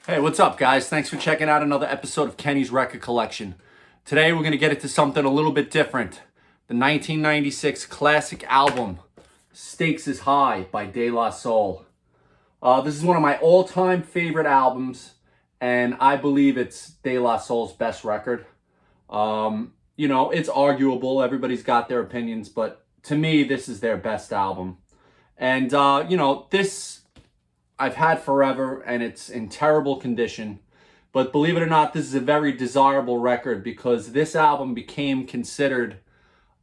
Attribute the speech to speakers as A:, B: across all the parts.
A: Hey, what's up, guys? Thanks for checking out another episode of Kenny's Record Collection. Today, we're going to get into something a little bit different. The 1996 classic album, Stakes is High by De La Soul. This is one of my all-time favorite albums, and I believe it's De La Soul's best record. It's arguable. Everybody's got their opinions, but to me, this is their best album. And, this I've had forever, and it's in terrible condition. But believe it or not, this is a very desirable record because this album became considered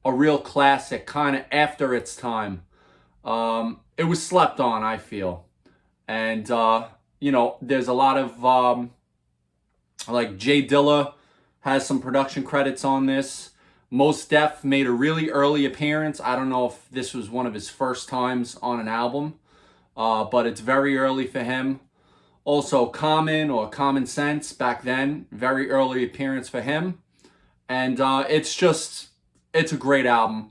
A: a real classic kind of after its time. It was slept on, I feel. And, there's a lot of, like Jay Dilla has some production credits on this. Mos Def made a really early appearance. I don't know if this was one of his first times on an album. But it's very early for him. Also, Common or Common Sense back then, very early appearance for him. And it's a great album.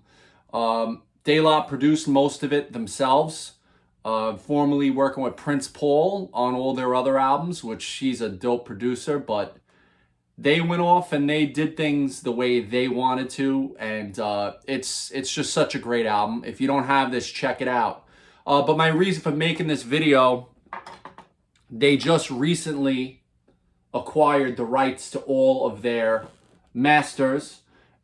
A: De La produced most of it themselves, formerly working with Prince Paul on all their other albums, which he's a dope producer, but they went off and they did things the way they wanted to, and it's just such a great album. If you don't have this, check it out. But my reason for making this video, they just recently acquired the rights to all of their masters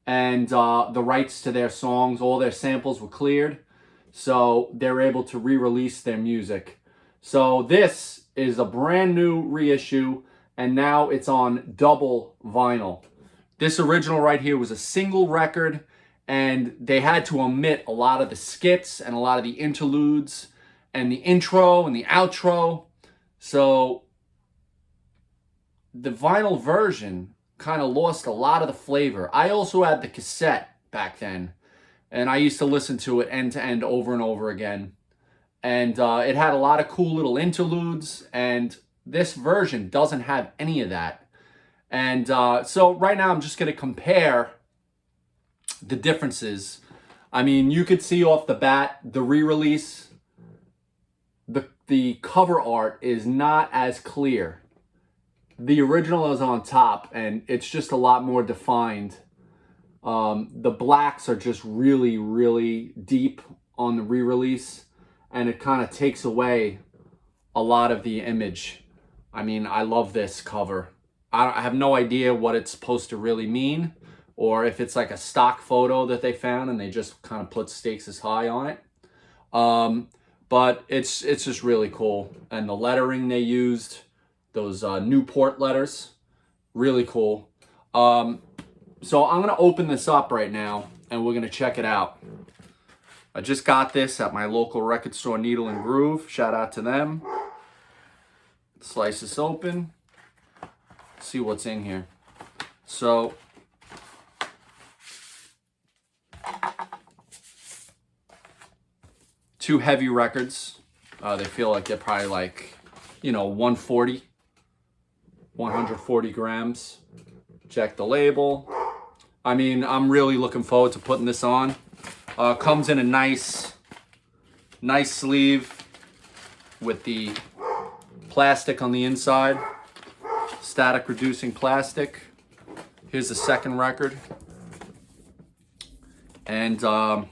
A: and the rights to their songs. All their samples were cleared, so they're able to re-release their music. So this is a brand new reissue, and now it's on double vinyl. This original right here was a single record, and they had to omit a lot of the skits and a lot of the interludes and the intro and the outro. So the vinyl version kind of lost a lot of the flavor. I also had the cassette back then, and I used to listen to it end to end over and over again. And it had a lot of cool little interludes, and this version doesn't have any of that. And so right now I'm just going to compare the differences. I mean, you could see off the bat, the re-release, the cover art is not as clear. The original is on top, and it's just a lot more defined. The blacks are just really, really deep on the re-release, and it kind of takes away a lot of the image. I mean, I love this cover. I have no idea what it's supposed to really mean, or if it's like a stock photo that they found and they just kind of put Stakes is High on it. But it's just really cool. And the lettering they used, those Newport letters, really cool. So I'm going to open this up right now, and we're going to check it out. I just got this at my local record store, Needle and Groove. Shout out to them. Slice this open. See what's in here. So two heavy records. They feel like they're probably like, 140 grams. Check the label. I mean, I'm really looking forward to putting this on. Comes in a nice sleeve with the plastic on the inside. Static reducing plastic. Here's the second record. And I'm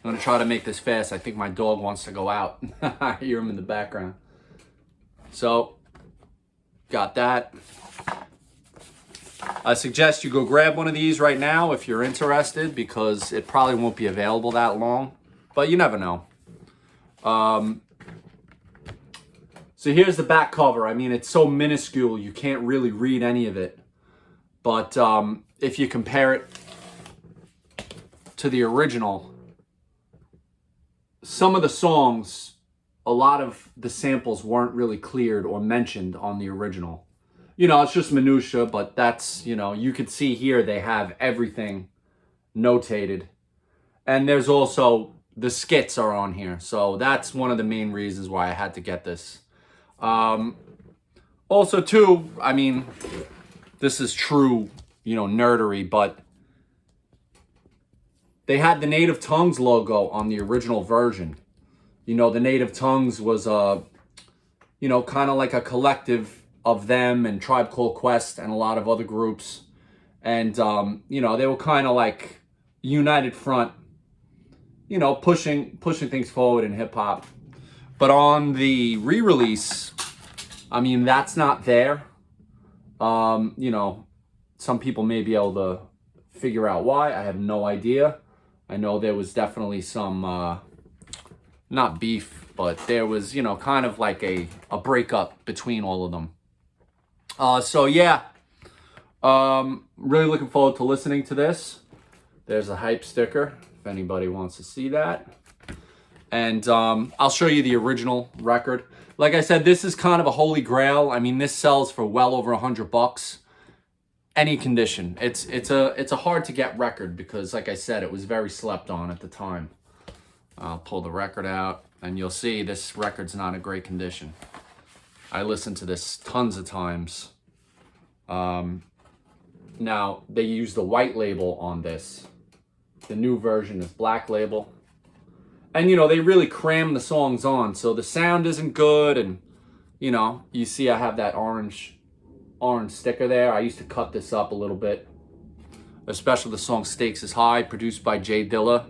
A: going to try to make this fast. I think my dog wants to go out. I hear him in the background. So, got that. I suggest you go grab one of these right now if you're interested, because it probably won't be available that long. But you never know. So here's the back cover. I mean, it's so minuscule, you can't really read any of it. But if you compare it to the original, some of the songs, a lot of the samples weren't really cleared or mentioned on the original. It's just minutia, but that's, you could see here they have everything notated. And there's also, the skits are on here. So that's one of the main reasons why I had to get this. Also, too, I mean, this is true, nerdery, but they had the Native Tongues logo on the original version. The Native Tongues was kind of like a collective of them and Tribe Called Quest and a lot of other groups. And, you know, they were kind of like united front, you know, pushing things forward in hip hop. But on the re-release, I mean, that's not there. You know, some people may be able to figure out why. I have no idea. I know there was definitely some, not beef, but there was, you know, kind of like a breakup between all of them. So yeah, really looking forward to listening to this. There's a hype sticker if anybody wants to see that. And I'll show you the original record. Like I said, this is kind of a holy grail. I mean, this sells for well over $100. Any condition. It's a hard to get record because, like I said, it was very slept on at the time. I'll pull the record out and you'll see this record's not in great condition. I listened to this tons of times. Now, they use the white label on this. The new version is black label. And, you know, they really cram the songs on, so the sound isn't good. And, you know, you see I have that orange sticker there. I used to cut this up a little bit, especially the song Stakes is High, produced by Jay Dilla.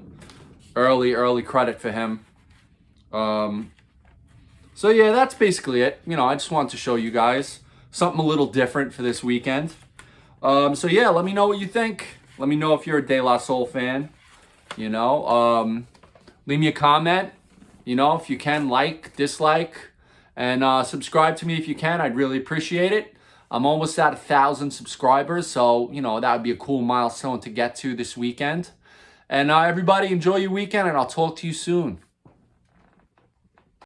A: Early credit for him. So yeah, that's basically it. You know, I just wanted to show you guys something a little different for this weekend. So yeah, let me know what you think. Let me know if you're a De La Soul fan. You know, leave me a comment. You know, if you can, like, dislike, and subscribe to me if you can. I'd really appreciate it. I'm almost at 1,000 subscribers, so, you know, that would be a cool milestone to get to this weekend. And everybody, enjoy your weekend, and I'll talk to you soon.